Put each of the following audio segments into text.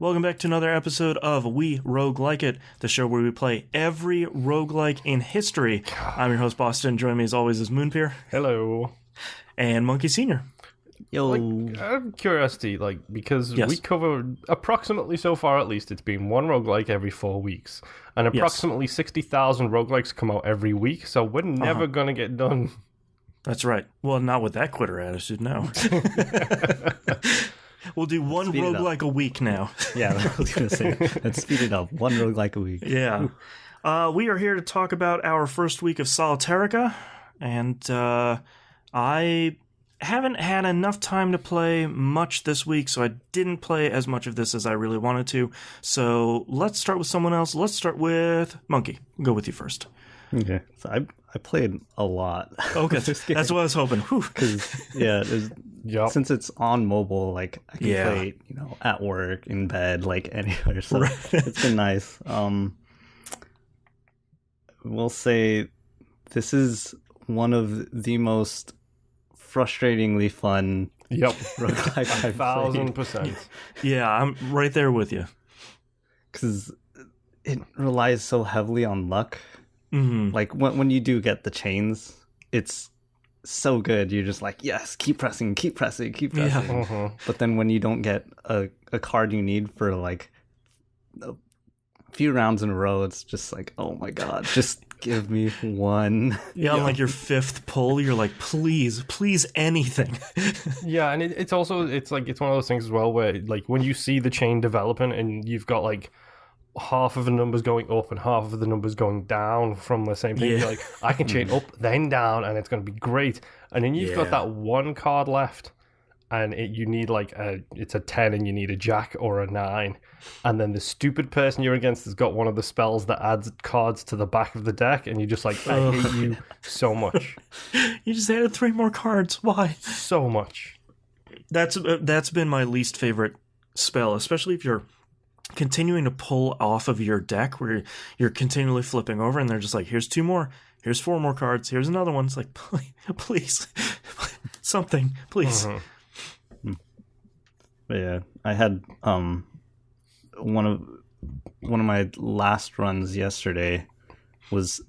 Welcome back to another episode of We Roguelike It, the show where we play every roguelike in history. I'm your host, Boston. Joining me as always is Moonpeer. Hello. And Monkey Senior. Yo. Out of curiosity, because Yes. we cover approximately, so far at least, it's been one roguelike every 4 weeks. And approximately 60,000 roguelikes come out every week, so we're never going to get done. That's right. Well, not with that quitter attitude, no. We'll do one roguelike a week now. Yeah, I was going to say, let's speed it up. One roguelike a week. Yeah. We are here to talk about our first week of Solitarica, and I haven't had enough time to play much this week, so I didn't play as much of this as I really wanted to. So let's start with someone else. Let's start with Monkey. We'll go with you first. Okay. So I played a lot. Okay, that's what I was hoping. Because, yeah, since it's on mobile, I can play it, at work, in bed, anywhere. So it's been nice. We'll say this is one of the most frustratingly fun roguelike I've played. 1,000%. Yeah, I'm right there with you. Because it relies so heavily on luck. Mm-hmm. When you do get the chains, it's so good. You're just like, yes, keep pressing. Yeah. But then when you don't get a card you need for a few rounds in a row, it's just like, oh my god, just give me one. Yeah, on your fifth pull, you're like, please anything. Yeah, and it's also one of those things as well where when you see the chain developing and you've got half of the numbers going up and half of the numbers going down from the same thing. You're like, I can chain up, then down, and it's going to be great. And then you've got that one card left, and you need it's a 10 and you need a jack or a 9. And then the stupid person you're against has got one of the spells that adds cards to the back of the deck, and you're just like, I hate you so much. You just added 3 more cards. Why? So much. That's been my least favorite spell, especially if you're continuing to pull off of your deck where you're continually flipping over and they're just like, here's 2 more, here's 4 more cards, here's another one. It's like, please something, please. But yeah, I had one of my last runs yesterday was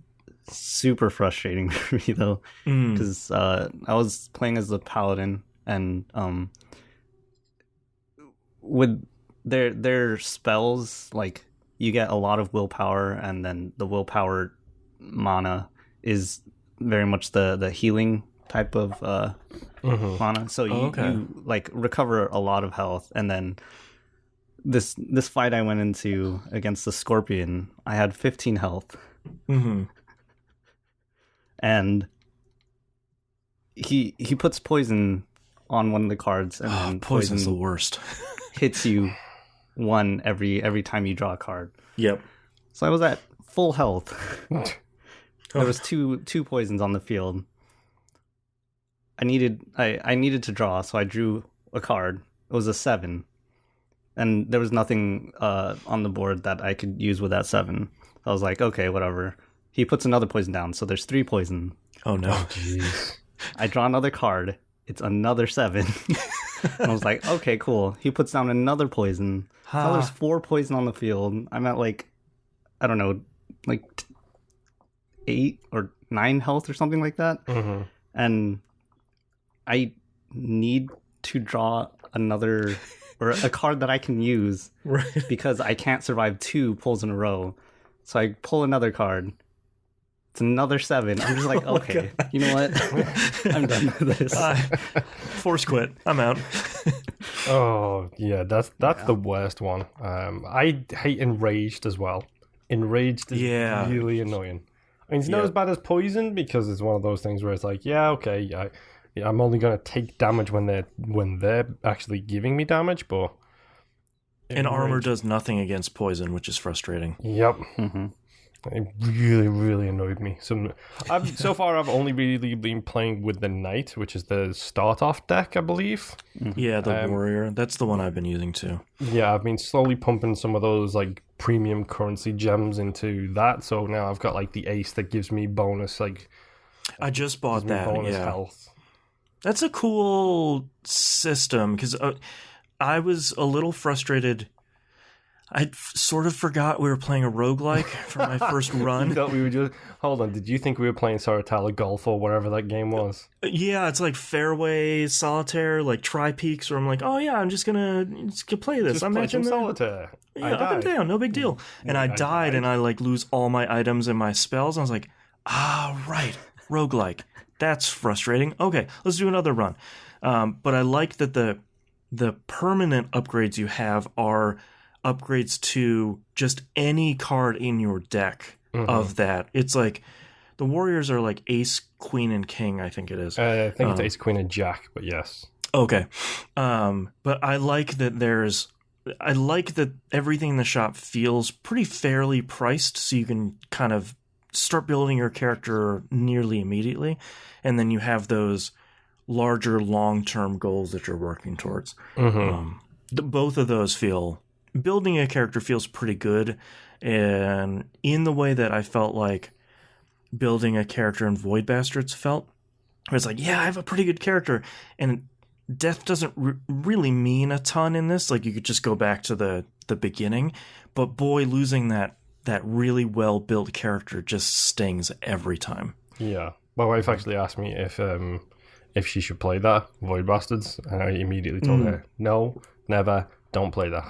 super frustrating for me though, because I was playing as the paladin, and with their spells, you get a lot of willpower, and then the willpower mana is very much the healing type of mana. So you recover a lot of health, and then this fight I went into against the scorpion, I had 15 health. And he puts poison on one of the cards, and then Poison's the worst. hits you one every time you draw a card. Yep. So I was at full health. There was two poisons on the field. I needed to draw, so I drew a card. It was a 7, and there was nothing on the board that I could use with that 7. I was like, okay, whatever. He puts another poison down, so there's 3 poison. Oh no. Jeez. I draw another card. It's another 7. And I was like, okay, cool. He puts down another poison. Now there's 4 poison on the field. I'm at I don't know, 8 or 9 health or something like that. And I need to draw another or a card that I can use, because I can't survive 2 pulls in a row. So I pull another card. It's another 7. I'm just like, okay, you know what? I'm done with this. Force quit. I'm out. Oh, yeah, that's the worst one. I hate Enraged as well. Enraged is really annoying. I mean, it's not as bad as Poison, because it's one of those things where it's like, I'm only going to take damage when they're actually giving me damage, but... And armor does nothing against poison, which is frustrating. Yep. It really, really annoyed me. So far, I've only really been playing with the Knight, which is the start-off deck, I believe. Yeah, the Warrior. That's the one I've been using too. Yeah, I've been slowly pumping some of those premium currency gems into that. So now I've got the Ace that gives me bonus I just bought that. Bonus health. That's a cool system, because I was a little frustrated I sort of forgot we were playing a roguelike for my first You run. thought we were just... Hold on, did you think we were playing Solitairica Golf or whatever that game was? Yeah, it's like Fairway Solitaire, like Tri-Peaks, where I'm like, oh yeah, I'm just gonna play this. Just I'm play matching some the Solitaire. yeah, up and down, no big deal. And I died, and I like lose all my items and my spells. I was like, right, roguelike. That's frustrating. Okay, let's do another run. But I like that the permanent upgrades you have are upgrades to just any card in your deck of that. It's like the warriors are like ace, queen, and king, I think it is. I think it's ace, queen, and jack, but yes. Okay. But I like that everything in the shop feels pretty fairly priced, so you can kind of start building your character nearly immediately, and then you have those larger long-term goals that you're working towards. Both of those building a character feels pretty good, and in the way that I felt like building a character in Void Bastards felt, where it's like, yeah, I have a pretty good character, and death doesn't really mean a ton in this. Like, you could just go back to the beginning, but boy, losing that really well-built character just stings every time. Yeah. My wife actually asked me if she should play that, Void Bastards, and I immediately told her, no, never, don't play that.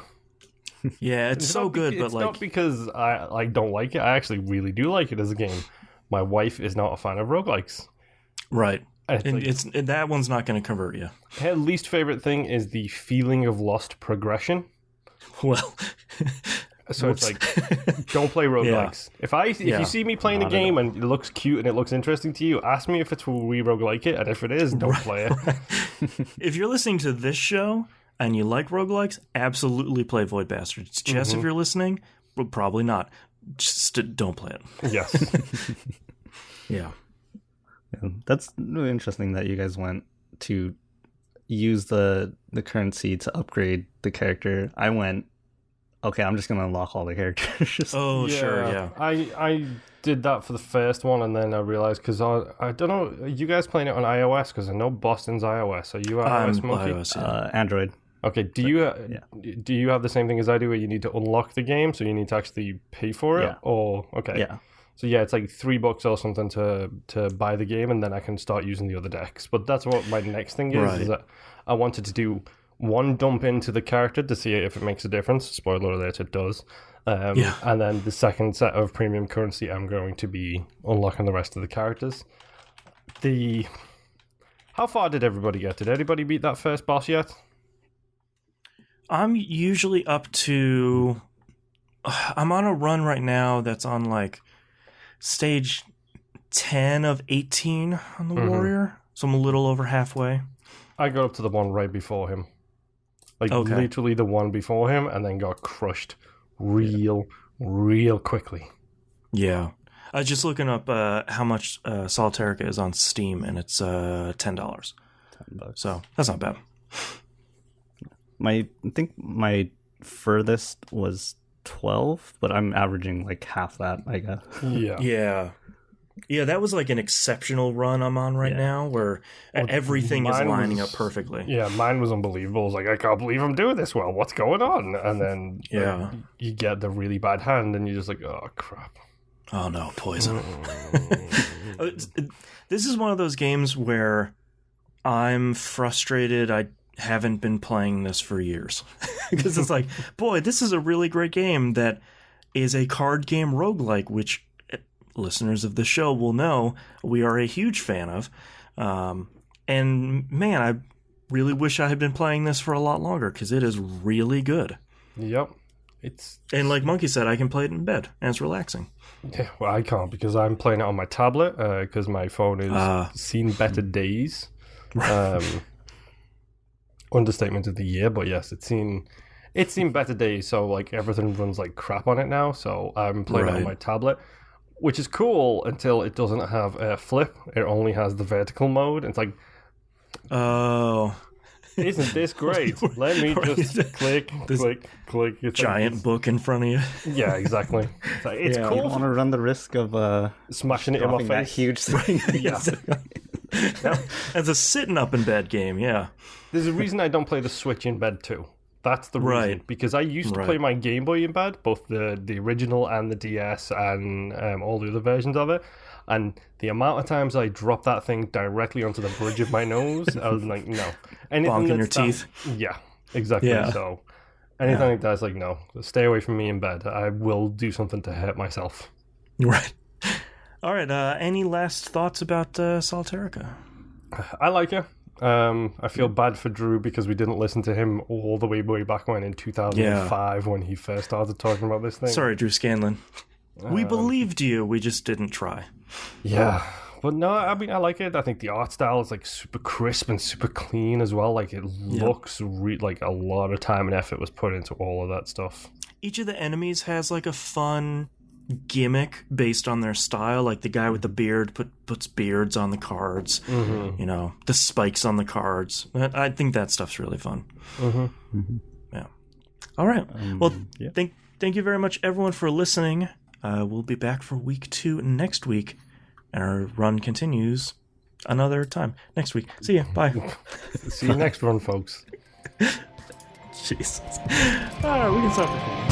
Yeah, it's so good, but it's like... not because I don't like it. I actually really do like it as a game. My wife is not a fan of roguelikes. Right. And that one's not going to convert you. Her least favorite thing is the feeling of lost progression. Well... So it's like, don't play roguelikes. Yeah. If you see me playing a game and it looks cute and it looks interesting to you, ask me if it's where we roguelike it, and if it is, don't play it. If you're listening to this show and you like roguelikes, absolutely play Void Bastards. Jess, if you're listening, well, probably not. Just don't play it. Yes. Yeah. That's really interesting that you guys went to use the currency to upgrade the character. I went, okay, I'm just going to unlock all the characters. Sure, yeah. I did that for the first one, and then I realized, because I don't know, are you guys playing it on iOS? Because I know Boston's iOS. Are you iOS, Monkey? iOS, yeah. Android. Okay, do you have the same thing as I do, where you need to unlock the game, so you need to actually pay for it? Yeah. Or, okay. Yeah. So yeah, it's like $3 or something to buy the game, and then I can start using the other decks. But that's what my next thing is that I wanted to do one dump into the character to see if it makes a difference. Spoiler alert, it does. And then the second set of premium currency, I'm going to be unlocking the rest of the characters. How far did everybody get? Did anybody beat that first boss yet? I'm usually up to... I'm on a run right now that's on like stage 10 of 18 on the warrior. So I'm a little over halfway. I got up to the one right before him. Literally the one before him, and then got crushed real quickly. Yeah. I was just looking up how much Solitairica is on Steam, and it's $10. $10. So that's not bad. I think my furthest was 12, but I'm averaging like half that, I guess. Yeah, that was like an exceptional run I'm on right now, where everything is lining up perfectly. Yeah, mine was unbelievable. I was like, I can't believe I'm doing this well. What's going on? And then you get the really bad hand, and you're just like, oh, crap. Oh, no, poison. This is one of those games where I'm frustrated I haven't been playing this for years. Because it's like, boy, this is a really great game that is a card game roguelike, which listeners of the show will know we are a huge fan of. And man, I really wish I had been playing this for a lot longer, because it is really good. Yep. And like Monkey said, I can play it in bed, and it's relaxing. Yeah, well, I can't, because I'm playing it on my tablet, because my phone is seen better days. Understatement of the year, but yes, it's seen better days, so like everything runs like crap on it now, so I'm playing it on my tablet. Which is cool until it doesn't have a flip. It only has the vertical mode. It's like, oh, isn't this great? Let me just click. It's giant book in front of you. Yeah, exactly. It's cool. You don't want to run the risk of smashing it in my face. That huge thing. As a sitting up in bed game, yeah. There's a reason I don't play the Switch in bed too. That's the reason. Right. Because I used to play my Game Boy in bed, both the original and the DS and all the other versions of it. And the amount of times I dropped that thing directly onto the bridge of my nose, I was like, no. Bonking your teeth. Yeah, exactly. Yeah. So anything like that is like, no, stay away from me in bed. I will do something to hurt myself. Right. All right. Any last thoughts about Solitarica? I like it. I feel bad for Drew because we didn't listen to him all the way back when in 2005 when he first started talking about this thing. Sorry, Drew Scanlon. We believed you. We just didn't try. Yeah. But no, I mean, I like it. I think the art style is like super crisp and super clean as well. Like it looks like a lot of time and effort was put into all of that stuff. Each of the enemies has like a fun gimmick based on their style. Like the guy with the beard puts beards on the cards. You know, the spikes on the cards. I think that stuff's really fun. Yeah. All right. Well, thank you very much, everyone, for listening. We'll be back for week 2 next week, and our run continues another time next week. See ya. Bye. See you next run, folks. Jesus. All right, we can stop recording.